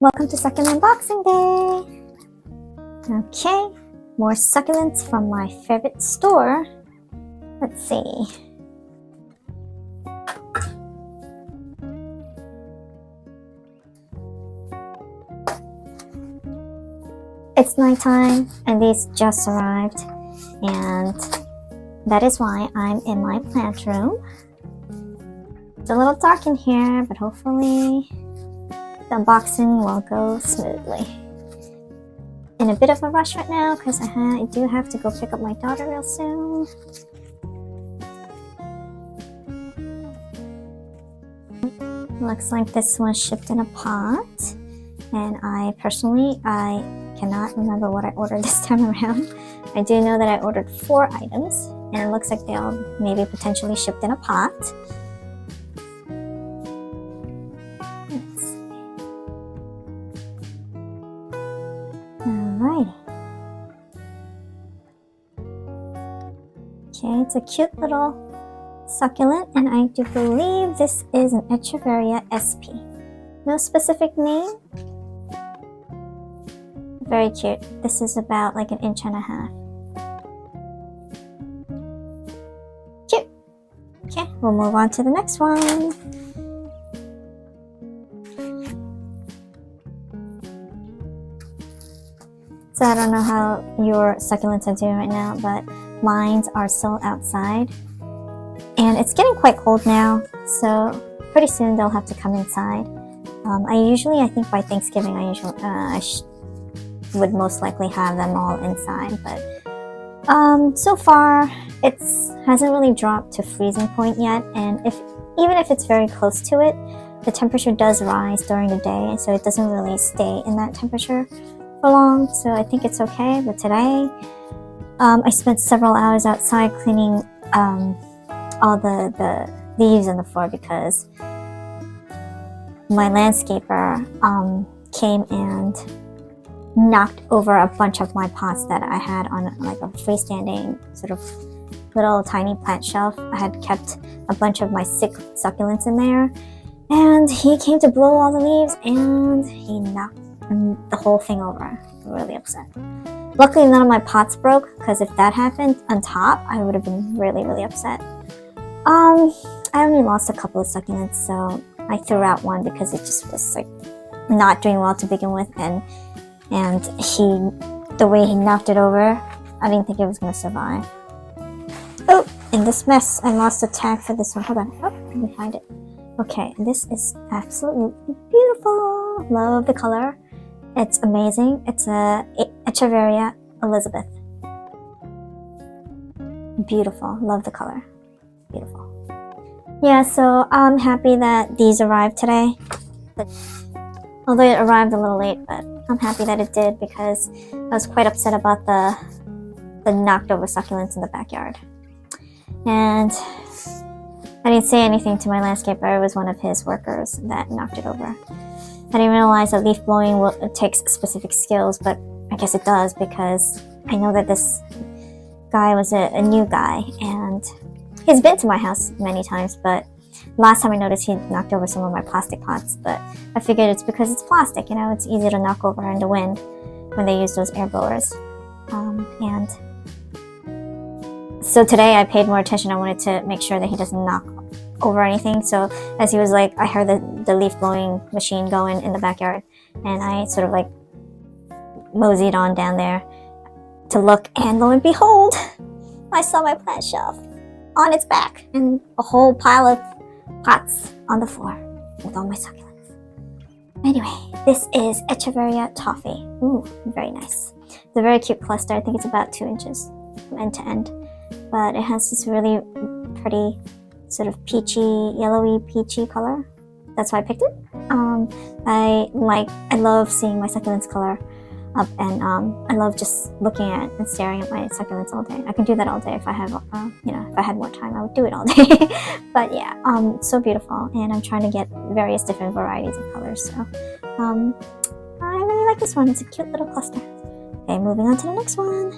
Welcome to Succulent Unboxing Day! Okay, more succulents from my favorite store. Let's see. It's nighttime and these just arrived, and that is why I'm in my plant room. It's a little dark in here, but hopefully the unboxing will go smoothly. In a bit of a rush right now because I do have to go pick up my daughter real soon. Looks like this was shipped in a pot, and I cannot remember what I ordered this time around. I do know that I ordered 4 items, and it looks like they all maybe potentially shipped in a pot. Alright. Okay, it's a cute little succulent, and I do believe this is an Echeveria SP. No specific name. Very cute. This is about like 1.5 inches. Cute. Okay, we'll move on to the next one. So I don't know how your succulents are doing right now, but mine are still outside. And it's getting quite cold now, so pretty soon they'll have to come inside. I think by Thanksgiving I would most likely have them all inside, but so far it hasn't really dropped to freezing point yet, and even if it's very close to it, the temperature does rise during the day, so it doesn't really stay in that temperature for long, so I think it's okay. But today I spent several hours outside cleaning all the leaves on the floor because my landscaper came and knocked over a bunch of my pots that I had on like a freestanding sort of little tiny plant shelf. I had kept a bunch of my sick succulents in there, and he came to blow all the leaves and he knocked the whole thing over. I'm really upset. Luckily none of my pots broke, because if that happened on top I would have been really upset. I only lost a couple of succulents, so I threw out one because it just was like not doing well to begin with, and the way he knocked it over, I didn't think it was going to survive. Oh, in this mess, I lost a tag for this one. Hold on. Oh, let me find it. Okay, this is absolutely beautiful. Love the color. It's amazing. It's a Echeveria Elizabeth. Beautiful. Love the color. Beautiful. Yeah, so I'm happy that these arrived today. Although it arrived a little late, but I'm happy that it did because I was quite upset about the knocked over succulents in the backyard. And I didn't say anything to my landscaper. It was one of his workers that knocked it over. I didn't realize that leaf blowing takes specific skills, but I guess it does, because I know that this guy was a new guy, and he's been to my house many times, but last time I noticed he knocked over some of my plastic pots, but I figured it's because it's plastic, it's easy to knock over in the wind when they use those air blowers. And so today I paid more attention. I wanted to make sure that he doesn't knock over anything. So as he was like, I heard the leaf blowing machine going in the backyard, and I sort of like moseyed on down there to look, and lo and behold, I saw my plant shelf on its back and a whole pile of pots on the floor with all my succulents. Anyway, this is Echeveria Toffee. Ooh, very nice. It's a very cute cluster. I think it's about 2 inches from end to end, but it has this really pretty sort of yellowy peachy color. That's why I picked it. I love seeing my succulents color up, and I love just looking at and staring at my succulents all day. I could do that all day if I have, if I had more time, I would do it all day. But yeah, so beautiful, and I'm trying to get various different varieties of colors. So, I really like this one. It's a cute little cluster. Okay, moving on to the next one.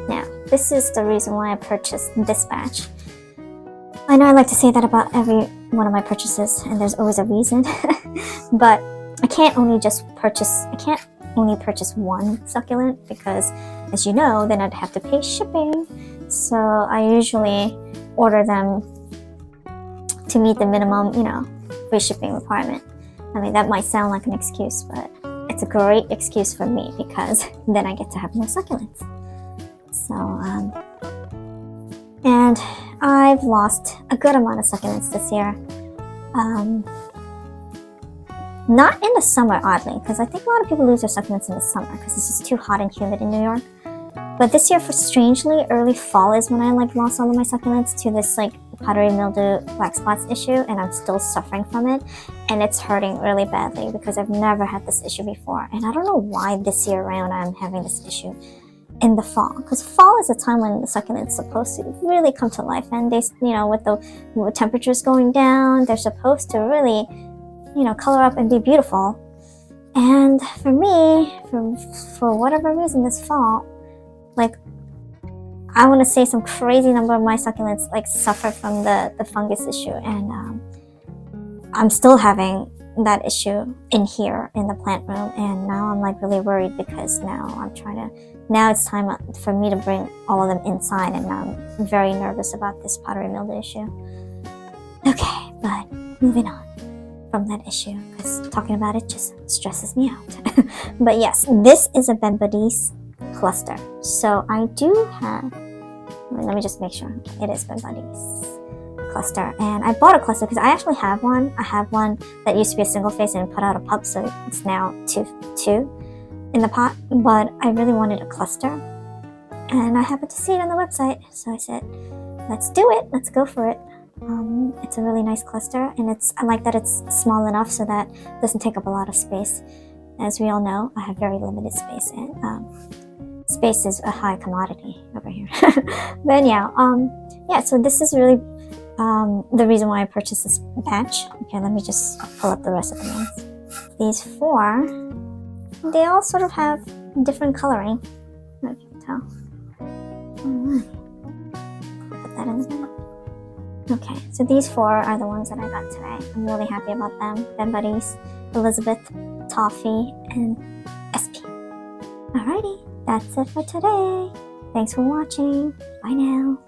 Now, this is the reason why I purchased this batch. I know I like to say that about every one of my purchases, and there's always a reason. But I can't only purchase one succulent, because as you know, then I'd have to pay shipping. So I usually order them to meet the minimum, free shipping requirement. I mean, that might sound like an excuse, but it's a great excuse for me, because then I get to have more succulents. So, and I've lost a good amount of succulents this year. Not in the summer, oddly, because I think a lot of people lose their succulents in the summer because it's just too hot and humid in New York. But this year, for strangely, early fall is when I lost all of my succulents to this powdery mildew black spots issue, and I'm still suffering from it, and it's hurting really badly because I've never had this issue before, and I don't know why this year around I'm having this issue in the fall, because fall is a time when the succulent's supposed to really come to life, and they, with the temperatures going down, they're supposed to really, color up and be beautiful. And for me, for whatever reason this fall, I want to say some crazy number of my succulents suffer from the fungus issue, and I'm still having that issue in here in the plant room, and now I'm really worried, because now it's time for me to bring all of them inside, and now I'm very nervous about this powdery mildew issue. Okay, but moving on from that issue, because talking about it just stresses me out. But yes, this is a Benbudis cluster. So I do have, let me just make sure, it is Benbudis cluster, and I bought a cluster because I actually have one. I have one that used to be a single face and put out a pup, so it's now two in the pot, but I really wanted a cluster, and I happened to see it on the website, so I said, let's do it, let's go for it. It's a really nice cluster, and I like that it's small enough so that it doesn't take up a lot of space. As we all know, I have very limited space, and space is a high commodity over here. But yeah, so this is really the reason why I purchased this batch. Okay, let me just pull up the rest of the ones. These 4, they all sort of have different coloring. I don't know if you can tell. Alright, put that in the bag. Okay, so these 4 are the ones that I got today. I'm really happy about them. Benbudis, Elizabeth, Toffee, and SP. Alrighty, that's it for today. Thanks for watching. Bye now.